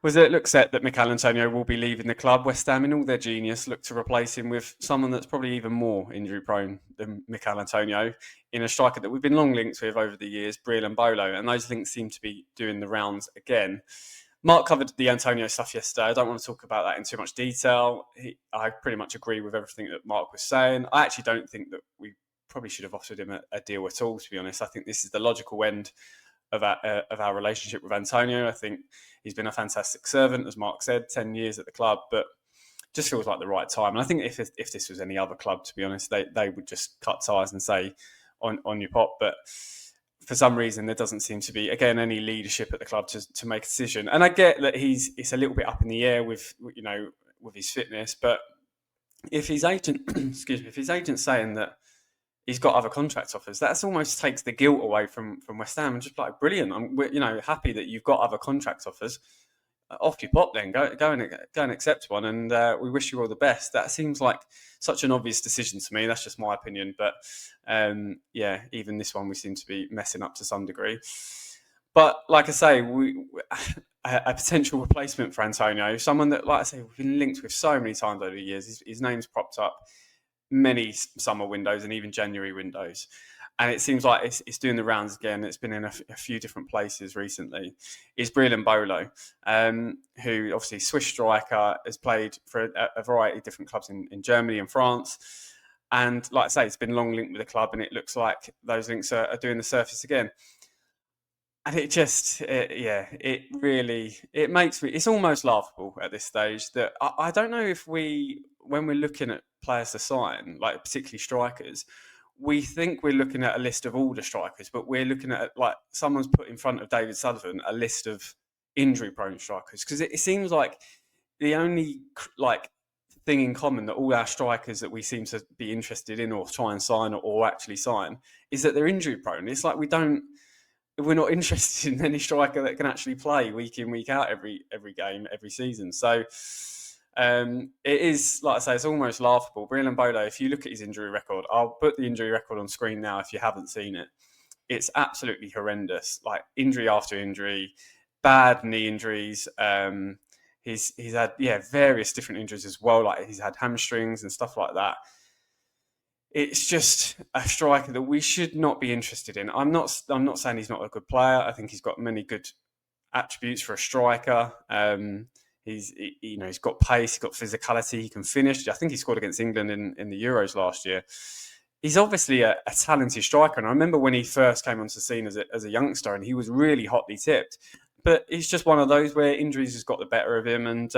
Was it looks set that Mikel Antonio will be leaving the club? West Ham, in all their genius, look to replace him with someone that's probably even more injury prone than Mikel Antonio, in a striker that we've been long linked with over the years, Breel Embolo, and those links seem to be doing the rounds again. Mark covered the Antonio stuff yesterday. I don't want to talk about that in too much detail. I pretty much agree with everything that Mark was saying. I actually don't think that we probably should have offered him a deal at all, to be honest. I think this is the logical end of our relationship with Antonio. I think he's been a fantastic servant, as Mark said, 10 years at the club, but just feels like the right time. And I think if this was any other club, to be honest, they would just cut ties and say, on your pop. But for some reason, there doesn't seem to be, again, any leadership at the club to make a decision. And I get that it's a little bit up in the air with his fitness, but if his agent, if his agent's saying that he's got other contract offers, that almost takes the guilt away from West Ham. Just like, brilliant, I'm happy that you've got other contract offers. Off you pop then, go and accept one, and we wish you all the best. That seems like such an obvious decision to me. That's just my opinion, but even this one we seem to be messing up to some degree. But like I say, a potential replacement for Antonio, someone that, like I say, we've been linked with so many times over the years. His name's propped up many summer windows and even January windows, and it seems like it's doing the rounds again. It's been in a few different places recently. Is Breel Embolo, who obviously Swiss striker, has played for a variety of different clubs in Germany and France, and like I say, it's been long linked with the club, and it looks like those links are doing the surface again. And it just, it makes me, it's almost laughable at this stage that I don't know if when we're looking at players to sign, like particularly strikers, we think we're looking at a list of all the strikers, but we're looking at, like, someone's put in front of David Sullivan a list of injury-prone strikers, because it seems like the only thing in common that all our strikers that we seem to be interested in or try and sign or actually sign is that they're injury-prone. It's like we're not interested in any striker that can actually play week in, week out, every game, every season. So it is, like I say, it's almost laughable. Breel Embolo, if you look at his injury record, I'll put the injury record on screen now if you haven't seen it. It's absolutely horrendous, like injury after injury, bad knee injuries. He's had various different injuries as well, like he's had hamstrings and stuff like that. It's just a striker that we should not be interested in. I'm not saying he's not a good player. I think he's got many good attributes for a striker. He's got pace, he's got physicality, he can finish. I think he scored against England in the Euros last year. He's obviously a talented striker, and I remember when he first came onto the scene as a youngster, and he was really hotly tipped. But it's just one of those where injuries has got the better of him, and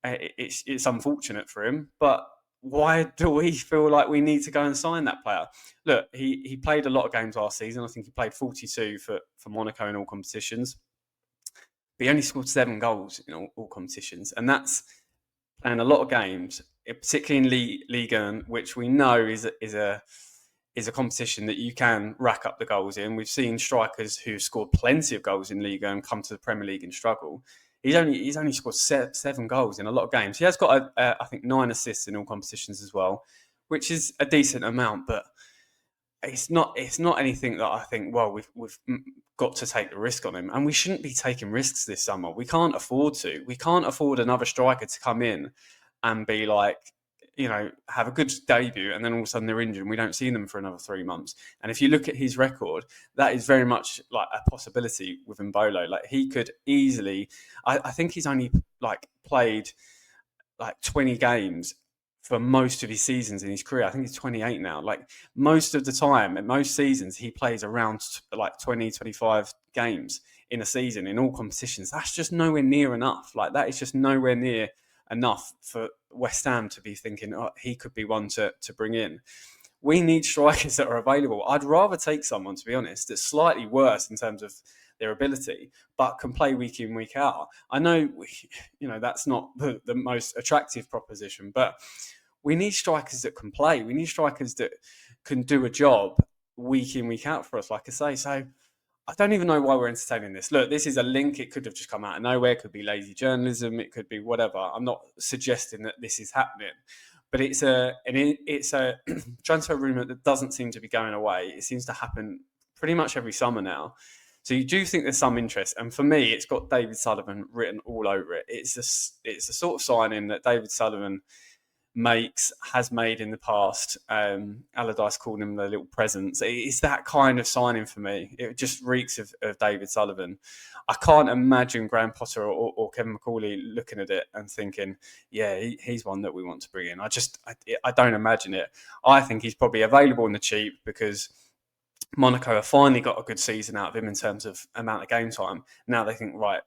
it's unfortunate for him. But why do we feel like we need to go and sign that player? Look, he played a lot of games last season. I think he played 42 for Monaco in all competitions. But he only scored 7 goals in all competitions. And that's playing a lot of games, particularly in Ligue 1, which we know is a competition that you can rack up the goals in. We've seen strikers who scored plenty of goals in Ligue 1 come to the Premier League and struggle. He's only scored 7 goals in a lot of games. He has got, I think, 9 assists in all competitions as well, which is a decent amount. But it's not anything that I think, well, we've got to take the risk on him. And we shouldn't be taking risks this summer. We can't afford to. We can't afford another striker to come in and be like, have a good debut, and then all of a sudden they're injured and we don't see them for another 3 months. And if you look at his record, that is very much like a possibility with Embolo. Like, he could easily, I think he's only played 20 games for most of his seasons in his career. I think he's 28 now. Like, most of the time, at most seasons, he plays around 20, 25 games in a season in all competitions. That's just nowhere near enough. Like, that is just nowhere near enough for West Ham to be thinking, oh, he could be one to bring in. We need strikers that are available. I'd rather take someone, to be honest, that's slightly worse in terms of their ability, but can play week in, week out. I know, that's not the most attractive proposition, but we need strikers that can play. We need strikers that can do a job week in, week out for us, like I say. So I don't even know why we're entertaining this. Look, this is a link. It could have just come out of nowhere. It could be lazy journalism. It could be whatever. I'm not suggesting that this is happening, but it's a transfer rumour that doesn't seem to be going away. It seems to happen pretty much every summer now. So you do think there's some interest, and for me, it's got David Sullivan written all over it. It's the sort of signing that David Sullivan has made in the past. Allardyce called him the little presents. It's that kind of signing for me. It just reeks of David Sullivan. I can't imagine Graham Potter or Kevin McCauley looking at it and thinking, yeah, he's one that we want to bring in. I don't imagine it. I think he's probably available in the cheap because Monaco have finally got a good season out of him in terms of amount of game time. Now they think, right,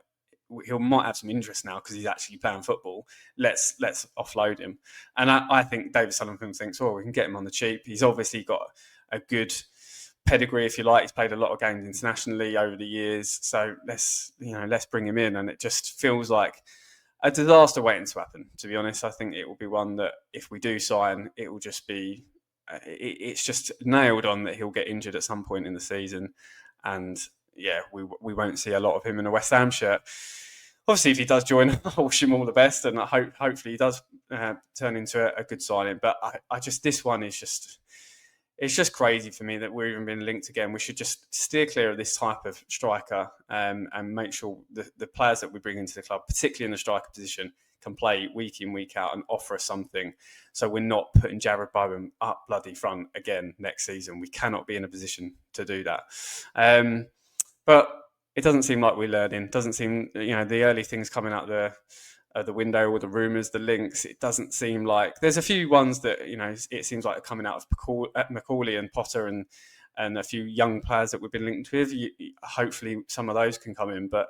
he might have some interest now because he's actually playing football. Let's offload him. And I think David Sullivan thinks, well, we can get him on the cheap. He's obviously got a good pedigree, if you like. He's played a lot of games internationally over the years. So let's bring him in. And it just feels like a disaster waiting to happen, to be honest. I think it will be one that if we do sign, it will just be, it's just nailed on that he'll get injured at some point in the season. And yeah, we won't see a lot of him in a West Ham shirt. Obviously, if he does join, I wish him all the best, and hopefully he does turn into a good signing. But this one is it's just crazy for me that we're even being linked again. We should just steer clear of this type of striker and make sure the players that we bring into the club, particularly in the striker position, can play week in, week out and offer us something. So we're not putting JARROD Bowen up bloody front again next season. We cannot be in a position to do that. But it doesn't seem like we're learning. Doesn't seem, the early things coming out the window, or the rumours, the links. It doesn't seem like there's a few ones that it seems like are coming out of McCauley and Potter and a few young players that we've been linked with. Hopefully, some of those can come in. But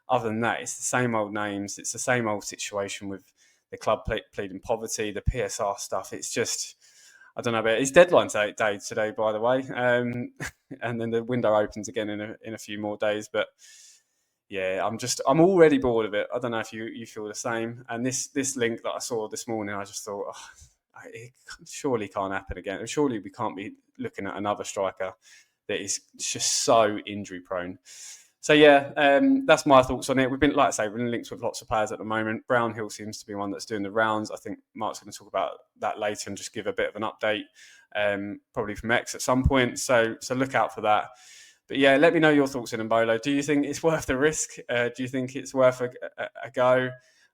other than that, it's the same old names. It's the same old situation with the club pleading poverty, the PSR stuff. It's just, I don't know about it. It's deadline day today, by the way, and then the window opens again in a few more days. But yeah, I'm already bored of it. I don't know if you feel the same. And this link that I saw this morning, I just thought, it surely can't happen again. Surely we can't be looking at another striker that is just so injury prone. So yeah, that's my thoughts on it. We've been linked with lots of players at the moment. Brownhill seems to be one that's doing the rounds. I think Mark's going to talk about that later and just give a bit of an update, probably from X at some point. So look out for that. But yeah, let me know your thoughts in Embolo. Do you think it's worth the risk? Do you think it's worth a go?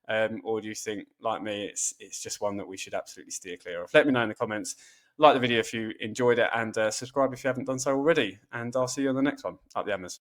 Or do you think, like me, it's just one that we should absolutely steer clear of? Let me know in the comments. Like the video if you enjoyed it, and subscribe if you haven't done so already. And I'll see you on the next one. Up the Hammers.